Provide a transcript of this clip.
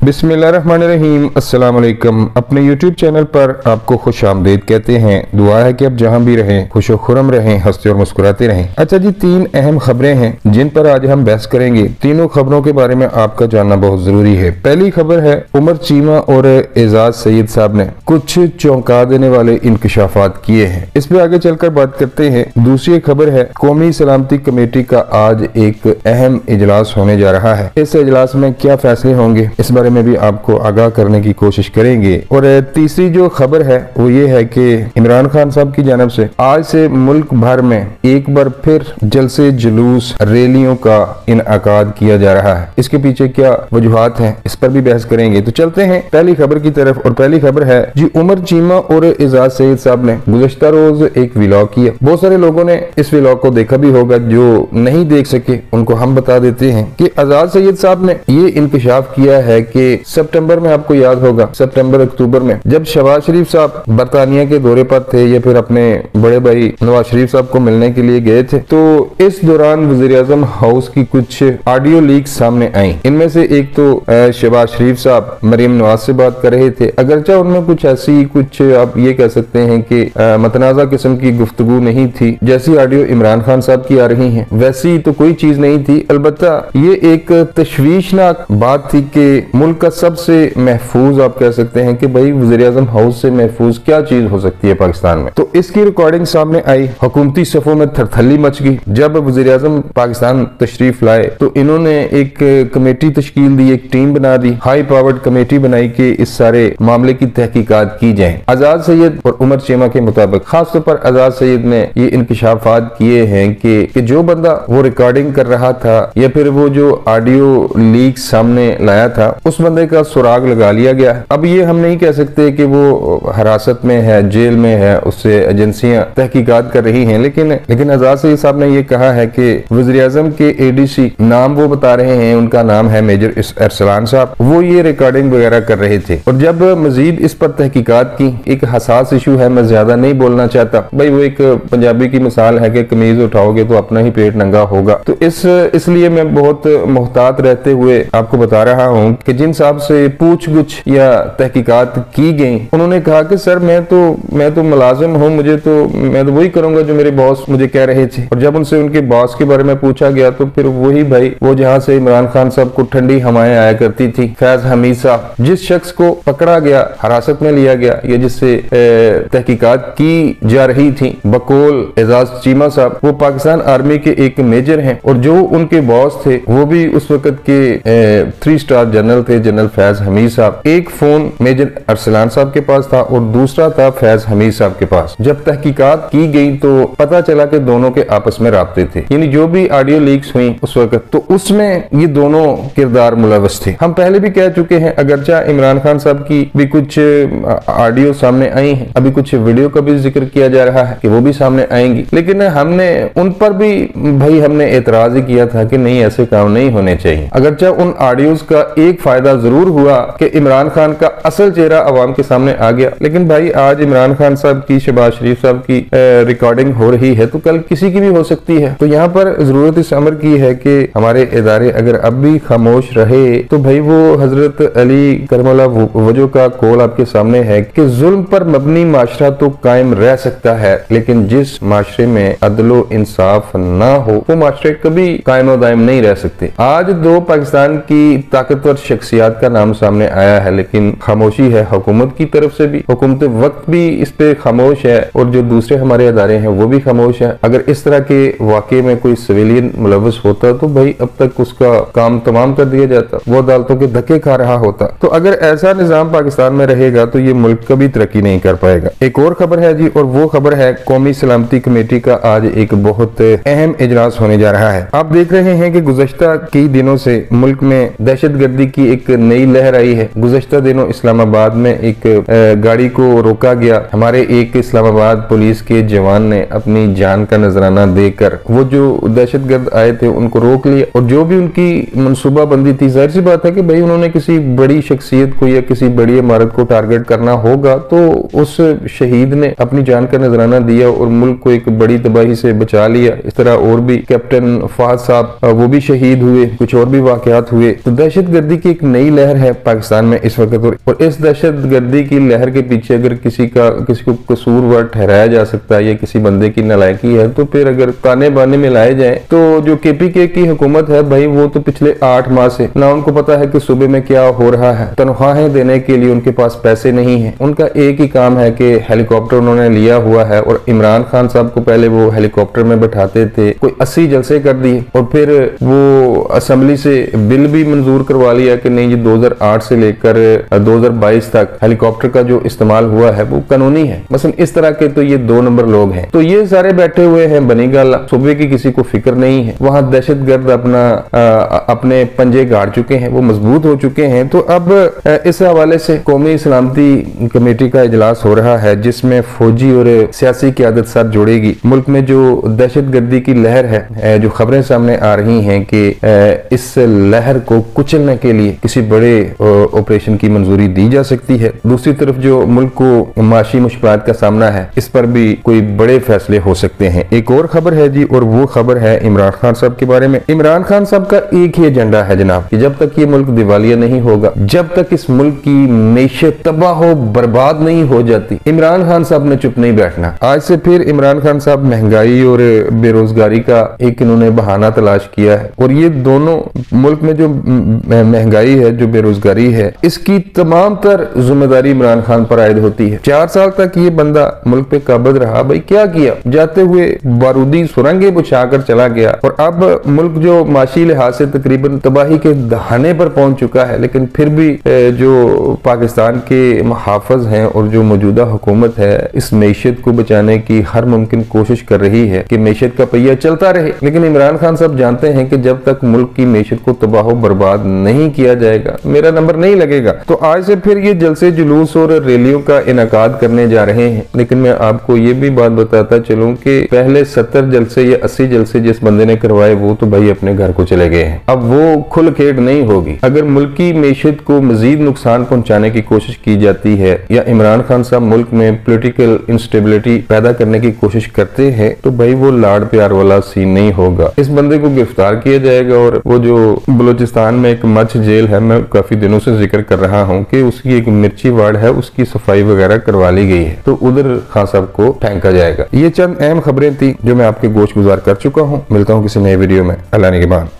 बिस्मिल्लाहिर्रहमानिर्रहीम। अस्सलाम वालेकुम। अपने YouTube चैनल पर आपको खुश आमदीद कहते हैं। दुआ है कि आप जहां भी रहें खुश खुरम रहें, हंसते और मुस्कुराते रहें। अच्छा जी, 3 अहम खबरें हैं जिन पर आज हम बहस करेंगे। तीनों खबरों के बारे में आपका जानना बहुत जरूरी है। पहली खबर है, उमर चीमा और एजाज सईद साहब ने कुछ चौंका देने वाले इंकशाफात किए हैं। इस पर आगे चलकर बात करते हैं। दूसरी खबर है, कौमी सलामती कमेटी का आज एक अहम इजलास होने जा रहा है। इस इजलास में क्या फैसले होंगे, इस बारे में भी आपको आगाह करने की कोशिश करेंगे। और तीसरी जो खबर है वो ये है कि इमरान खान साहब की जानब से आज से मुल्क भर में एक बार फिर जलसे जुलूस रैलियों का इनअकाद किया जा रहा है। इसके पीछे क्या वजूहात हैं, इस पर भी बहस करेंगे। तो चलते हैं पहली खबर की तरफ। और पहली खबर है जी, उमर चीमा और एजाज सईद साहब ने गुज़श्ता रोज एक व्लॉग किया। बहुत सारे लोगों ने इस व्लॉग को देखा भी होगा, जो नहीं देख सके उनको हम बता देते हैं कि एजाज सईद साहब ने ये इंकशाफ किया है कि सितंबर में, आपको याद होगा सितंबर अक्टूबर में जब शहबाज शरीफ साहब बरतानिया के दौरे पर थे या फिर अपने बड़े भाई नवाज शरीफ साहब को मिलने के लिए गए थे, तो इस दौरान वज़ीर-ए-आज़म हाउस की कुछ ऑडियो लीक सामने आई। इनमें से एक तो शहबाज शरीफ साहब मरीम नवाज से बात कर रहे थे, अगरचे उनमें कुछ ऐसी कुछ आप ये कह सकते हैं कि मतनाज़ा किस्म की गुफ्तगू नहीं थी जैसी ऑडियो इमरान खान साहब की आ रही है, वैसी तो कोई चीज नहीं थी। अलबत्ता ये एक तशवीशनाक बात थी कि मुल्क का सबसे महफूज, आप कह सकते हैं कि भाई वज़ीर-ए-आज़म हाउस से महफूज क्या चीज हो सकती है पाकिस्तान में। तो इसकी रिकॉर्डिंग सामने आई। हुकूमती सफों में थरथली मच गई। जब वज़ीर-ए-आज़म पाकिस्तान तशरीफ लाए तो इन्होंने एक कमेटी तश्कील दी, एक टीम बना दी, हाई पावर्ड कमेटी बनाई कि इस सारे मामले की तहकीकात की जाए। एजाज सईद और उमर चीमा के मुताबिक, खासतौर पर एजाज सईद ने ये इंकशाफात किए हैं कि जो बंदा वो रिकॉर्डिंग कर रहा था या फिर वो जो ऑडियो लीक सामने लाया था, उस बंदे का सुराग लगा लिया गया है। अब ये हम नहीं कह सकते कि वो हिरासत में है, जेल में है, उससे एजेंसियां तहकीकात कर रही हैं, लेकिन एजाज सईद साहब ने ये कहा है कि वज़ीर-ए-आज़म के एडीसी, नाम वो बता रहे हैं, उनका नाम है मेजर अरसलान साहब, वो ये रिकॉर्डिंग वगैरह कर रहे थे। और जब मजीद इस पर तहकीकात की, एक हसास इशू है, मैं ज्यादा नहीं बोलना चाहता भाई, वो एक पंजाबी की मिसाल है कि कमीज उठाओगे तो अपना ही पेट नंगा होगा। तो इसलिए मैं बहुत मुहतात रहते हुए आपको बता रहा हूँ कि जिन साहब से पूछ-गुछ या तहकीकात की गई, उन्होंने कहा कि सर मैं तो मुलाजिम हूँ, मैं तो वही करूंगा जो मेरे बॉस मुझे कह रहे थे। और जब उनसे उनके बॉस के बारे में पूछा गया तो फिर वही भाई, वो जहाँ से इमरान खान साहब को ठंडी हवाएं आया करती थी, फैज हमीद साहब, जिस शख्स को पकड़ा गया, हिरासत में लिया गया या जिससे तहकीकात की जा रही थी बकौल एजाज चीमा साहब, वो पाकिस्तान आर्मी के एक मेजर हैं। और जो उनके बॉस थे वो भी उस वक्त के 3 स्टार जनरल थे, जनरल फैज हमीद साहब। एक फोन मेजर अरसलान साहब के पास था और दूसरा था फैज हमीद साहब के पास। जब तहकीकात की गई तो पता चला कि दोनों के आपस में राब्ते थे, यानी जो भी ऑडियो लीक्स हुई उस वक्त, तो उसमें ये दोनों किरदार मुलव्वस थे। हम पहले भी कह चुके हैं, अगरचा इमरान खान साहब की भी कुछ ऑडियो सामने आई है, अभी कुछ वीडियो का भी जिक्र किया जा रहा है कि वो भी सामने आएंगी, लेकिन हमने उन पर भी भाई हमने एतराज ही किया था कि नहीं, ऐसे काम नहीं होने चाहिए। अगरचा उन ऑडियोज का एक फायदा जरूर हुआ कि इमरान खान का असल चेहरा अवाम के सामने आ गया, लेकिन भाई आज इमरान खान साहब की, शहबाज शरीफ साहब की रिकॉर्डिंग हो रही है तो कल किसी की भी हो सकती है। तो यहाँ पर जरूरत इस अमर की है कि हमारे इदारे अगर अब भी खामोश रहे तो भाई वो हजरत अली करमला वजह का कौल आपके सामने है कि जुल्म पर मबनी माशरा तो कायम रह सकता है, लेकिन जिस माशरे में अदलो इंसाफ ना हो वो माशरे कभी कायम दायम नहीं रह सकते। आज 2 पाकिस्तान की ताकतवर शख्सियात का नाम सामने आया है, लेकिन खामोशी है हुकूमत की तरफ से भी, हुकूमत वक्त भी इस पे खामोश है और जो दूसरे हमारे अदारे हैं वो भी खामोश है। अगर इस तरह के वाकये में कोई सिविलियन मुलव्वस होता तो भाई अब तक उसका काम तमाम कर दिया जाता, वो अदालतों के धक्के खा रहा होता। तो अगर ऐसा निजाम पाकिस्तान में रहेगा तो ये मुल्क कभी तरक्की नहीं कर पाएगा। एक और खबर है जी, और वो खबर है कौमी सलामती कमेटी का आज एक बहुत अहम इजलास होने जा रहा है। आप देख रहे हैं कि गुज़श्ता कई दिनों से मुल्क में दहशतगर्दी की एक नई लहर आई है। गुज़श्ता दिनों इस्लामाबाद में एक गाड़ी को रोका गया, हमारे एक इस्लामाबाद पुलिस के जवान ने अपनी जान का नजराना देकर वो जो दहशतगर्द आए थे उनको रोक लिया, और जो भी उनकी मनसूबाबंदी थी, जाहिर सी बात है कि भाई उन्होंने किसी बड़ी शख्सियत को या किसी बड़ी इमारत को टारगेट करना होगा, तो उस शहीद ने अपनी जान का नजराना दिया और मुल्क को एक बड़ी तबाही से बचा लिया। इस तरह और भी कैप्टन फहद साहब वो भी शहीद हुए, कुछ और भी वाकयात हुए। तो दहशतगर्दी की एक नई लहर है पाकिस्तान में इस वक्त, और इस दहशतगर्दी की लहर के पीछे अगर किसी को कसूरवार ठहराया जा सकता है या किसी बंदे की नालायकी है, तो फिर अगर ताने बाने में लाए जाए तो जो KPK की हुकूमत है भाई, वो तो पिछले 8 माह से ना उनको पता है कि सूबे में क्या हो रहा है। तनख्वाहें देने के लिए उनके पास पैसे नहीं है। उनका एक ही काम है कि हेलीकॉप्टर उन्होंने लिया हुआ है, और इमरान खान साहब को पहले वो हेलीकॉप्टर में बैठाते थे, कोई 80 जलसे कर दिए, और फिर वो असेंबली से बिल भी मंजूर करवा लिया कि नहीं जी 2008 से लेकर 2022 तक हेलीकॉप्टर का जो इस्तेमाल हुआ है वो कानूनी है। मसलन इस तरह के तो ये 2 नंबर लोग हैं। तो ये सारे बैठे हुए हैं बनी गाला, सूबे की किसी को फिक्र नहीं है। वहां दहशतगर्द अपने पंजे गाड़ चुके हैं, वो मजबूत हो चुके हैं। तो अब इस हवाले से कौमी सलामती कमेटी का इजलास हो रहा है, जिसमें फौजी और सियासी क़यादत साथ जोड़ेगी। मुल्क में जो दहशतगर्दी की लहर है, जो खबरें सामने आ रही हैं कि इस लहर को कुचलने के लिए किसी बड़े ऑपरेशन की मंजूरी दी जा सकती है। दूसरी तरफ जो मुल्क को माशी मुश्किलात का सामना है, इस पर भी कोई बड़े फैसले हो सकते हैं। एक और खबर है जी, और वो खबर है इमरान खान साहब के बारे में। इमरान खान साहब का एक ही एजेंडा है जनाब, कि जब तक ये मुल्क दिवालिया नहीं होगा, जब तक इस मुल्क की मैशत तबाह हो बर्बाद नहीं हो जाती, इमरान खान साहब ने चुप नहीं बैठना। आज से फिर इमरान खान साहब महंगाई और बेरोजगारी का एक इन्होंने बहाना तलाश किया है, और ये दोनों मुल्क में जो महंगाई है, जो बेरोजगारी है, इसकी तमाम तर जिम्मेदारी इमरान खान पर आयद होती है। 4 साल तक ये बंदा मुल्क पे काबिज रहा। भाई क्या किया? जाते हुए बारूदी सुरंगें बुछाकर चला गया, और अब मुल्क जो माशी लिहाज से तकरीबन तबाही के दहाने पर पहुंच चुका है, लेकिन फिर भी जो पाकिस्तान के मुहाफिज हैं और जो मौजूदा हुकूमत है, इस मैशत को बचाने की हर मुमकिन कोशिश कर रही है कि मैशत का पहिया चलता रहे। लेकिन इमरान खान साहब जानते हैं कि जब तक मुल्क की मैशत को तबाह बर्बाद नहीं किया जाएगा, मेरा नंबर नहीं लगेगा। तो आज से फिर ये जलसे जुलूस और रैलियों का इनकाद करने जा रहे हैं। लेकिन मैं आपको ये भी बात बताता चलूं कि पहले 70 जलसे या 80 जलसे जिस बंदे ने करवाए, वो तो भाई अपने घर को चले गए हैं। अब वो खुल खेड़ नहीं होगी। अगर मुल्क की मैशत को मजीद नुकसान पहुंचाने की कोशिश की जाती है, या इमरान खान साहब मुल्क में पॉलिटिकल इंस्टेबिलिटी पैदा करने की कोशिश करते हैं, तो भाई वो लाड़ प्यार वाला सीन नहीं होगा। इस बंदे को गिरफ्तार किया जाएगा, और वो जो बलूचिस्तान में एक मच जेल है, मैं काफी दिनों से जिक्र कर रहा हूँ कि उसकी एक मिर्ची वार्ड है, उसकी सफाई वगैरह करवा ली गई है, तो उधर खान साहब को फेंका जाएगा। ये चंद अहम खबरें थी जो मैं आपके गोश गुजार कर चुका हूँ। मिलता हूँ किसी नए वीडियो में। अल्लाह निगहबान।